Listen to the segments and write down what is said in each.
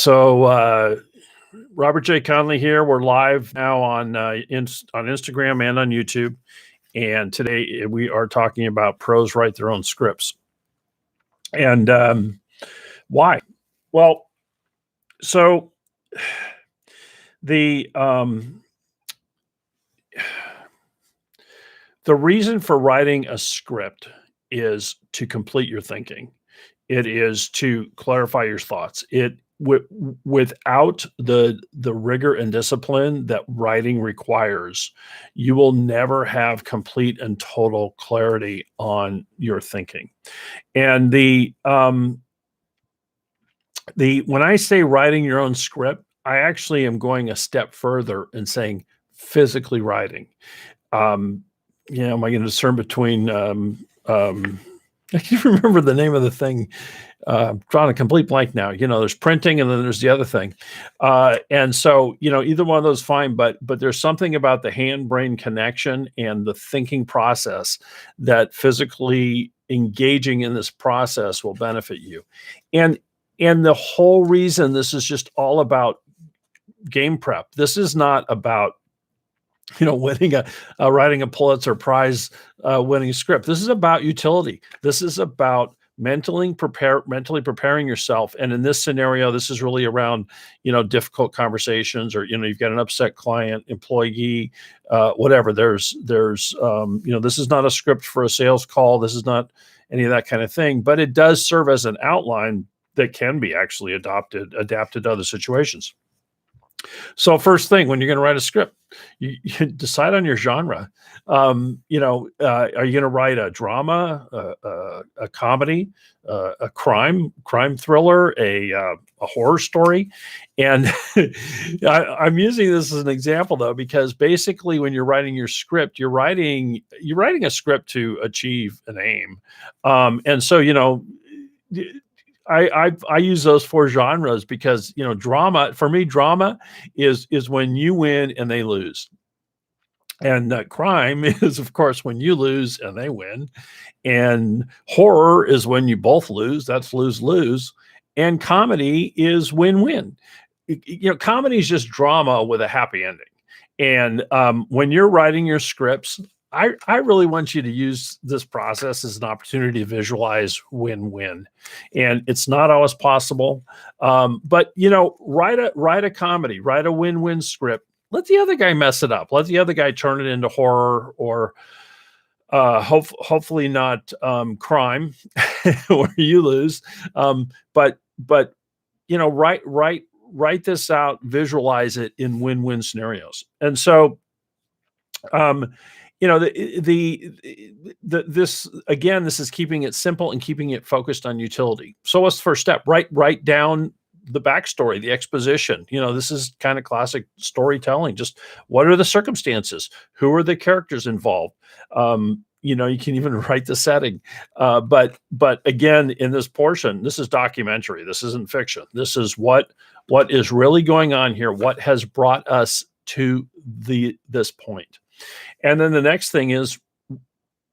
So Robert J. Conley here. We're live now on on Instagram and on YouTube. And today we are talking about pros write their own scripts. And why? Well, so the reason for writing a script is to complete your thinking. It is to clarify your thoughts. Without the rigor and discipline that writing requires, you will never have complete and total clarity on your thinking. And when I say writing your own script, I actually am going a step further and saying physically writing. Am I going to discern between I can't remember the name of the thing. Drawing a complete blank now. There's printing and then there's the other thing. And so, either one of those fine, but there's something about the hand-brain connection and the thinking process that physically engaging in this process will benefit you. And the whole reason this is just all about game prep. This is not about winning writing a Pulitzer Prize winning script. This is about utility. This is about mentally preparing yourself. And in this scenario, this is really around, difficult conversations, or, you've got an upset client, employee, whatever. This is not a script for a sales call. This is not any of that kind of thing, but it does serve as an outline that can be actually adapted to other situations. So first thing, when you're going to write a script, you decide on your genre. Are you going to write a drama, a comedy, a crime thriller, a horror story? And I'm using this as an example though, because basically when you're writing your script, you're writing a script to achieve an aim. And so, I use those four genres because, drama, for me, drama is when you win and they lose. And crime is, of course, when you lose and they win. And horror is when you both lose. That's lose-lose. And comedy is win-win. Comedy is just drama with a happy ending. And when you're writing your scripts, I really want you to use this process as an opportunity to visualize win-win. And it's not always possible. But write a comedy, write a win-win script. Let the other guy mess it up. Let the other guy turn it into horror, or hopefully not crime where you lose. But write this out, visualize it in win-win scenarios. And so this is keeping it simple and keeping it focused on utility. So what's the first step? Write down the backstory, the exposition. This is kind of classic storytelling. Just what are the circumstances? Who are the characters involved? You can even write the setting. But again, in this portion, this is documentary. This isn't fiction. This is what is really going on here. What has brought us to this point? And then the next thing is,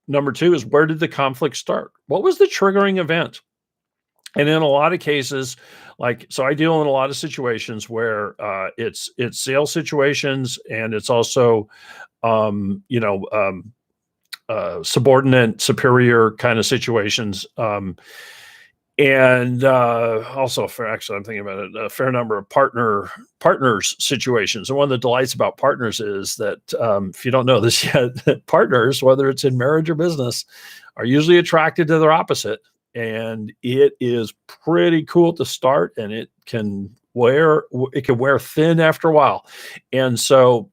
number two is, where did the conflict start? What was the triggering event? And in a lot of cases, so I deal in a lot of situations where it's sales situations, and it's also, subordinate, superior kind of situations. And also, I'm thinking about it, a fair number of partners situations. And one of the delights about partners is that, if you don't know this yet, partners, whether it's in marriage or business, are usually attracted to their opposite. And it is pretty cool to start, and it can wear thin after a while. And so,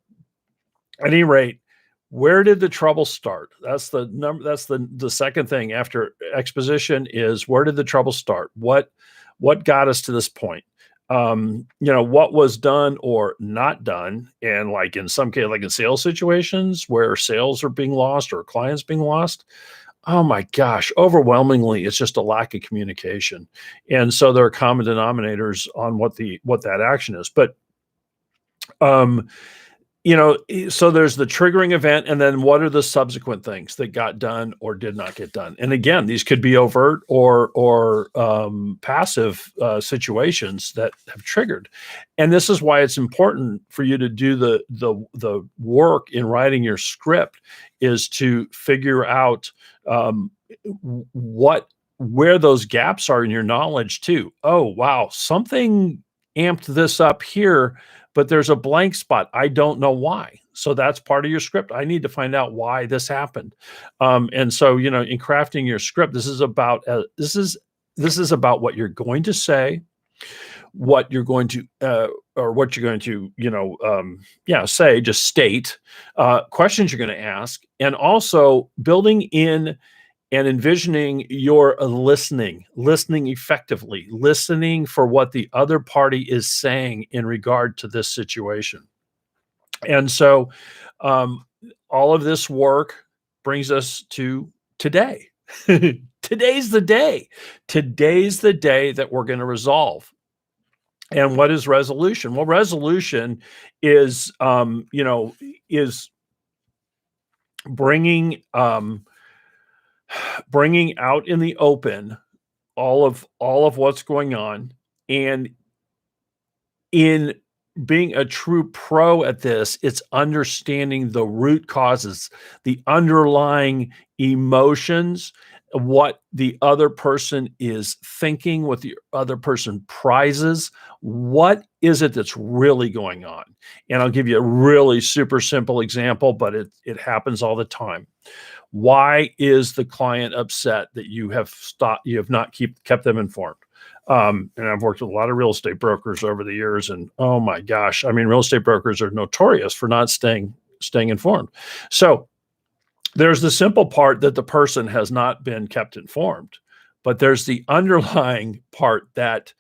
at any rate, where did the trouble start? That's the number. That's the second thing after exposition is, where did the trouble start? What got us to this point? What was done or not done. And in some case, in sales situations where sales are being lost or clients being lost, oh my gosh, overwhelmingly, it's just a lack of communication. And so there are common denominators on what that action is. But so there's the triggering event, and then what are the subsequent things that got done or did not get done? And again, these could be overt or passive situations that have triggered. And this is why it's important for you to do the work in writing your script, is to figure out where those gaps are in your knowledge too. Oh, wow, something amped this up here, but there's a blank spot. I don't know why. So that's part of your script. I need to find out why this happened. And so, in crafting your script, this is about what you're going to say, what you're going to say, just state, questions you're going to ask, and also building in and envisioning your listening effectively, listening for what the other party is saying in regard to this situation. And so all of this work brings us to today. Today's the day. Today's the day that we're going to resolve. And what is resolution? Well, resolution is, is bringing out in the open all of what's going on, and in being a true pro at this, it's understanding the root causes, the underlying emotions, what the other person is thinking, what the other person prizes. What is it that's really going on? And I'll give you a really super simple example, but it happens all the time. Why is the client upset that you have not kept them informed? And I've worked with a lot of real estate brokers over the years, and oh my gosh, I mean, real estate brokers are notorious for not staying informed. So there's the simple part that the person has not been kept informed, but there's the underlying part that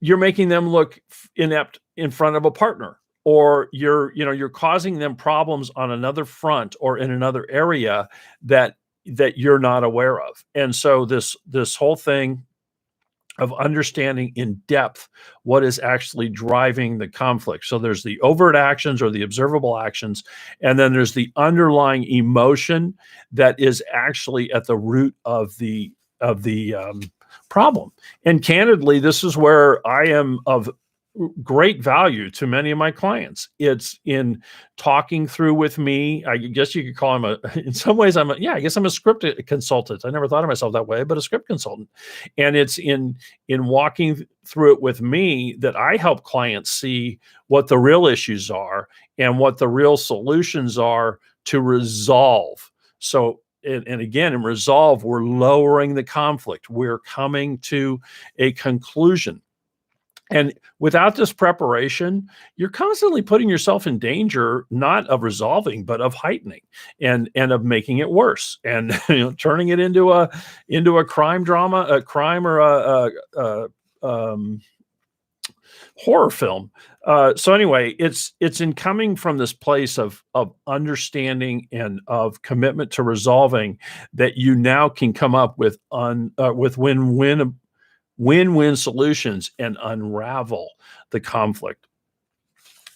you're making them look inept in front of a partner, or you're causing them problems on another front or in another area that you're not aware of. And so this whole thing of understanding in depth what is actually driving the conflict. So there's the overt actions or the observable actions, and then there's the underlying emotion that is actually at the root of the problem. And candidly, this is where I am of great value to many of my clients. It's in talking through with me. I guess you could call him in some ways, I guess I'm a script consultant. I never thought of myself that way, but a script consultant. And it's in walking through it with me that I help clients see what the real issues are and what the real solutions are to resolve. So, and again, in resolve, we're lowering the conflict. We're coming to a conclusion. And without this preparation, you're constantly putting yourself in danger, not of resolving, but of heightening and of making it worse, and turning it into a crime drama, a crime, or a horror film. So anyway, it's in coming from this place of understanding and of commitment to resolving that you now can come up with win-win solutions and unravel the conflict.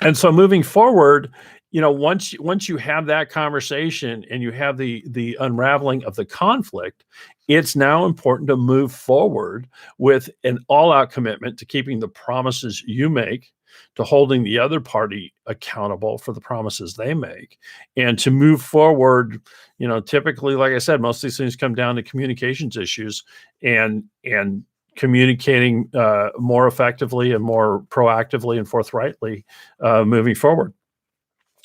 And so moving forward, once you have that conversation and you have the unraveling of the conflict, it's now important to move forward with an all-out commitment to keeping the promises you make, to holding the other party accountable for the promises they make, and to move forward. Typically, like I said, most of these things come down to communications issues and communicating more effectively and more proactively and forthrightly moving forward.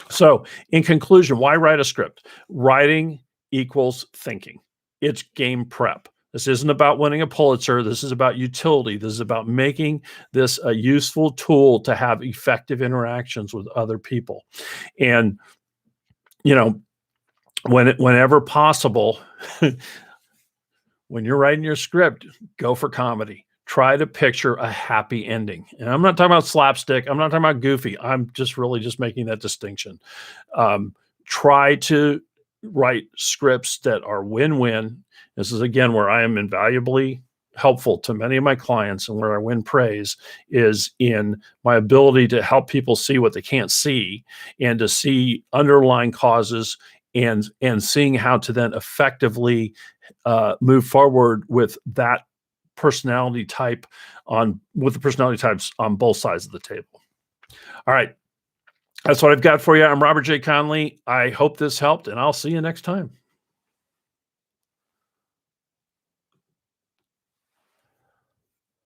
So in conclusion, why write a script? Writing equals thinking. It's game prep. This isn't about winning a Pulitzer. This is about utility. This is about making this a useful tool to have effective interactions with other people. And, whenever possible, when you're writing your script, go for comedy. Try to picture a happy ending. And I'm not talking about slapstick. I'm not talking about goofy. I'm just making that distinction. Try to write scripts that are win-win. This is, again, where I am invaluably helpful to many of my clients and where I win praise is in my ability to help people see what they can't see and to see underlying causes and seeing how to then effectively move forward with that personality type with the personality types on both sides of the table. All right. That's what I've got for you. I'm Robert J. Conley. I hope this helped, and I'll see you next time.